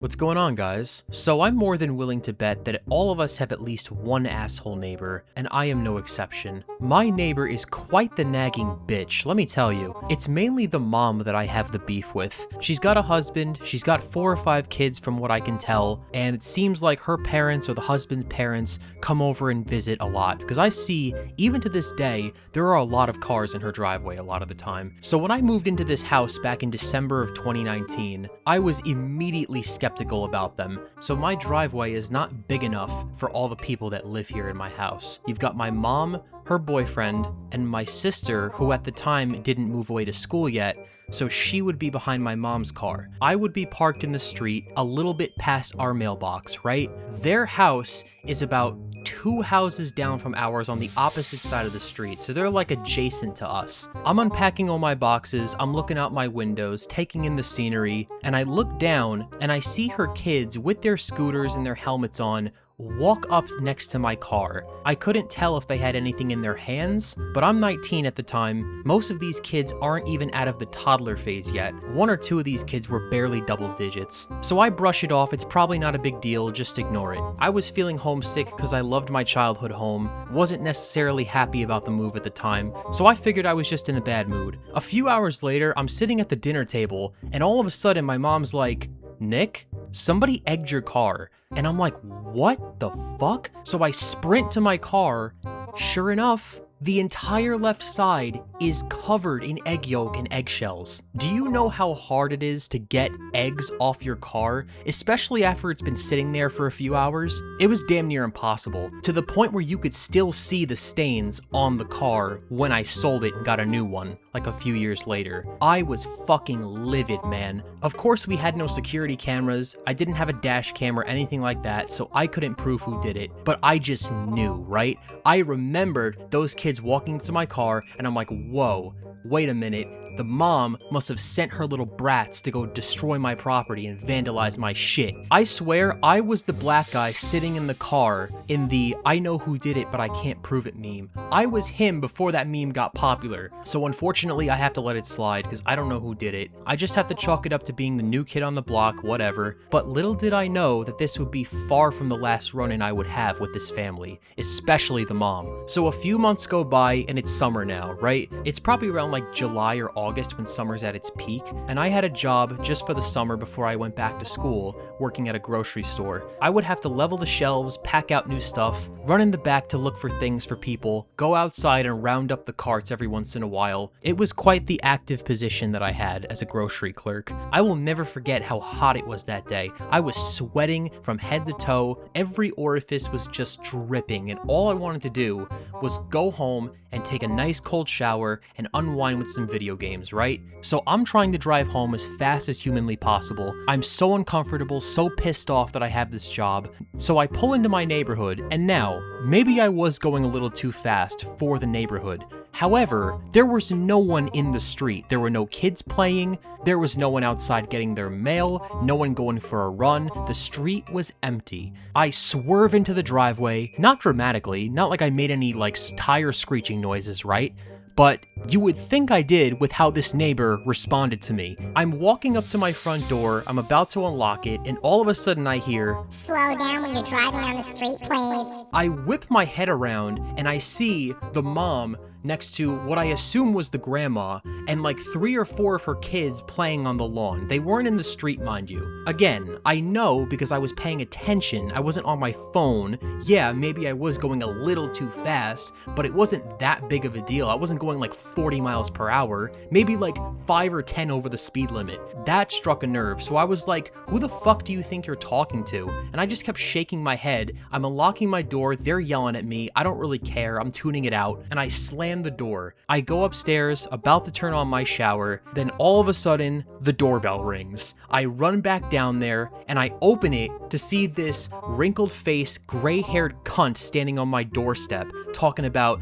What's going on, guys? So I'm more than willing to bet that all of us have at least one asshole neighbor, and I am no exception. My neighbor is quite the nagging bitch, let me tell you. It's mainly the mom that I have the beef with. She's got a husband, she's got 4 or 5 kids from what I can tell, and it seems like her parents or the husband's parents come over and visit a lot, because I see, even to this day, there are a lot of cars in her driveway a lot of the time. So when I moved into this house back in December of 2019, I was immediately skeptical about them. So my driveway is not big enough for all the people that live here in my house. You've got my mom, her boyfriend, and my sister, who at the time didn't move away to school yet, so she would be behind my mom's car. I would be parked in the street a little bit past our mailbox, right? Their house is about 2 houses down from ours on the opposite side of the street, so they're like adjacent to us. I'm unpacking all my boxes, I'm looking out my windows, taking in the scenery, and I look down and I see her kids with their scooters and their helmets on walk up next to my car. I couldn't tell if they had anything in their hands, but I'm 19 at the time. Most of these kids aren't even out of the toddler phase yet. 1 or 2 of these kids were barely double digits. So I brush it off, it's probably not a big deal, just ignore it. I was feeling homesick because I loved my childhood home, wasn't necessarily happy about the move at the time, so I figured I was just in a bad mood. A few hours later, I'm sitting at the dinner table, and all of a sudden my mom's like, "Nick, somebody egged your car." And I'm like, what the fuck? So I sprint to my car. Sure enough, the entire left side is covered in egg yolk and eggshells. Do you know how hard it is to get eggs off your car, especially after it's been sitting there for a few hours? It was damn near impossible, to the point where you could still see the stains on the car when I sold it and got a new one, like a few years later. I was fucking livid, man. Of course, we had no security cameras, I didn't have a dash cam or anything like that, so I couldn't prove who did it, but I just knew, right? I remembered those kids walking into my car, and I'm like, whoa, wait a minute. The mom must have sent her little brats to go destroy my property and vandalize my shit. I swear I was the black guy sitting in the car in the "I know who did it but I can't prove it" meme. I was him before that meme got popular, so unfortunately I have to let it slide because I don't know who did it. I just have to chalk it up to being the new kid on the block, whatever. But little did I know that this would be far from the last run-in I would have with this family, especially the mom. So a few months go by and it's summer now, right? It's probably around like July or August when summer's at its peak, and I had a job just for the summer before I went back to school, working at a grocery store. I would have to level the shelves, pack out new stuff, run in the back to look for things for people, go outside and round up the carts every once in a while. It was quite the active position that I had as a grocery clerk. I will never forget how hot it was that day. I was sweating from head to toe, every orifice was just dripping, and all I wanted to do was go home and take a nice cold shower and unwind with some video games, right? So I'm trying to drive home as fast as humanly possible. I'm so uncomfortable, so pissed off that I have this job. So I pull into my neighborhood, and now, maybe I was going a little too fast for the neighborhood. However, there was no one in the street. There were no kids playing, there was no one outside getting their mail, no one going for a run. The street was empty. I swerve into the driveway, not dramatically, not like I made any like tire screeching noises, right? But you would think I did with how this neighbor responded to me. I'm walking up to my front door, I'm about to unlock it, and all of a sudden I hear, "Slow down when you're driving on the street, please." I whip my head around and I see the mom next to what I assume was the grandma, and like 3 or 4 of her kids playing on the lawn. They weren't in the street, mind you. Again, I know because I was paying attention, I wasn't on my phone. Yeah, maybe I was going a little too fast, but it wasn't that big of a deal. I wasn't going like 40 miles per hour, maybe like 5 or 10 over the speed limit. That struck a nerve, so I was like, who the fuck do you think you're talking to? And I just kept shaking my head. I'm unlocking my door, they're yelling at me, I don't really care, I'm tuning it out, and I slam the door. I go upstairs, about to turn on my shower, then all of a sudden, the doorbell rings. I run back down there, and I open it to see this wrinkled-faced, gray-haired cunt standing on my doorstep, talking about,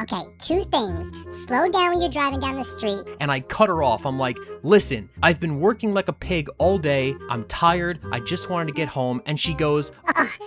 Okay, 2 things. Slow down when you're driving down the street. And I cut her off. I'm like, listen, I've been working like a pig all day, I'm tired, I just wanted to get home, and she goes,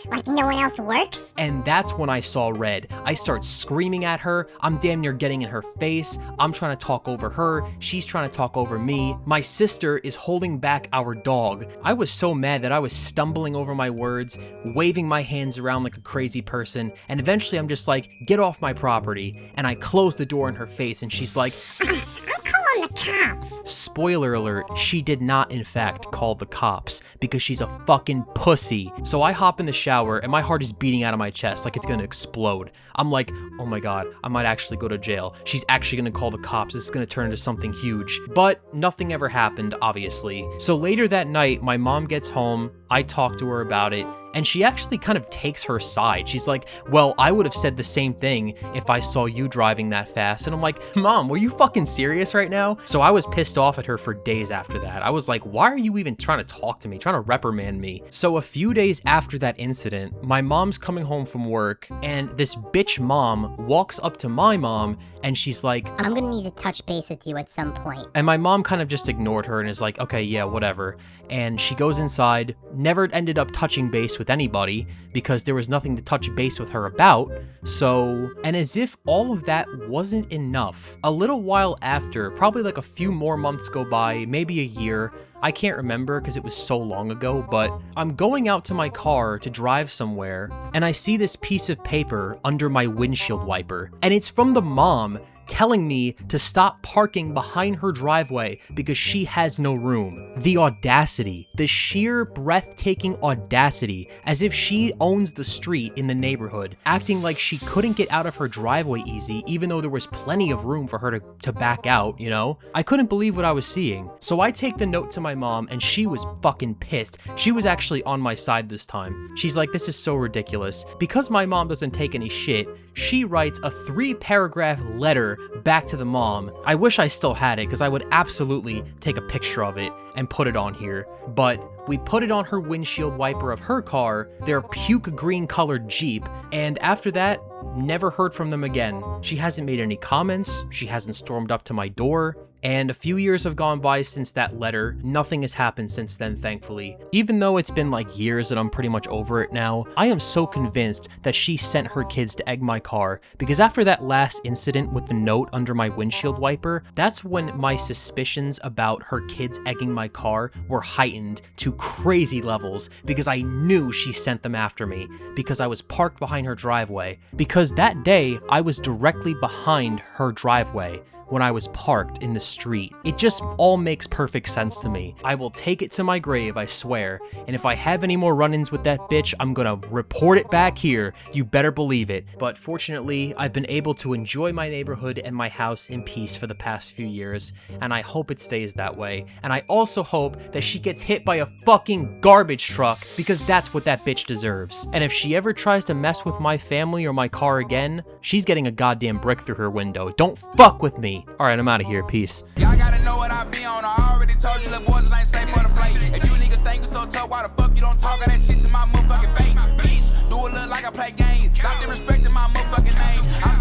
Like no one else works? and that's when I saw red. I start screaming at her, I'm damn near getting in her face. I'm trying to talk over her. She's trying to talk over me. My sister is holding back our dog. I was so mad that I was stumbling over my words, waving my hands around like a crazy person, and eventually I'm just like, get off my property. And I close the door in her face and she's like, I'm calling the cops. spoiler alert, she did not in fact call the cops because she's a fucking pussy. So I hop in the shower and my heart is beating out of my chest like it's gonna explode. I'm like, oh my god, I might actually go to jail. She's actually gonna call the cops. This is gonna turn into something huge. But nothing ever happened, obviously. So later that night, my mom gets home. I talk to her about it, and she actually kind of takes her side. She's like, well, I would have said the same thing if I saw you driving that fast. And I'm like, Mom, were you fucking serious right now? So I was pissed off at her for days after that. I was like, why are you even trying to talk to me, trying to reprimand me? So a few days after that incident, my mom's coming home from work, and this bitch mom walks up to my mom, and she's like, I'm gonna need to touch base with you at some point. and my mom kind of just ignored her and is like, okay, yeah, whatever. And she goes inside, never ended up touching base with anybody because there was nothing to touch base with her about. So, and as if all of that wasn't enough, a little while after, probably like a few more months go by, maybe a year, I can't remember because it was so long ago, but I'm going out to my car to drive somewhere, and I see this piece of paper under my windshield wiper, and it's from the mom telling me to stop parking behind her driveway because she has no room. The audacity, the sheer breathtaking audacity, as if she owns the street in the neighborhood, acting like she couldn't get out of her driveway easy even though there was plenty of room for her to back out, you know? I couldn't believe what I was seeing. So I take the note to my mom and she was fucking pissed. She was actually on my side this time. She's like, this is so ridiculous. Because my mom doesn't take any shit, she writes a 3-paragraph letter back to the mom. I wish I still had it because I would absolutely take a picture of it and put it on here. But we put it on her windshield wiper of her car, their puke green colored Jeep, and after that, never heard from them again. She hasn't made any comments, she hasn't stormed up to my door, and a few years have gone by since that letter. Nothing has happened since then, thankfully. Even though it's been like years and I'm pretty much over it now, I am so convinced that she sent her kids to egg my car, because after that last incident with the note under my windshield wiper, that's when my suspicions about her kids egging my car were heightened to crazy levels, because I knew she sent them after me, because I was parked behind her driveway, because that day I was directly behind her driveway when I was parked in the street. It just all makes perfect sense to me. I will take it to my grave, I swear, and if I have any more run-ins with that bitch, I'm gonna report it back here, you better believe it. But fortunately, I've been able to enjoy my neighborhood and my house in peace for the past few years, and I hope it stays that way. And I also hope that she gets hit by a fucking garbage truck, because that's what that bitch deserves. And if she ever tries to mess with my family or my car again, she's getting a goddamn brick through her window. Don't fuck with me. Alright, I'm out of here. Peace. Y'all gotta know what I be on. I already told you, little boys, it ain't safe for the flight. If you niggas think you so tough, why the fuck you don't talk all that shit to my motherfucking face? Bitch, do it look like I play games. Stop disrespecting my motherfucking name. I'm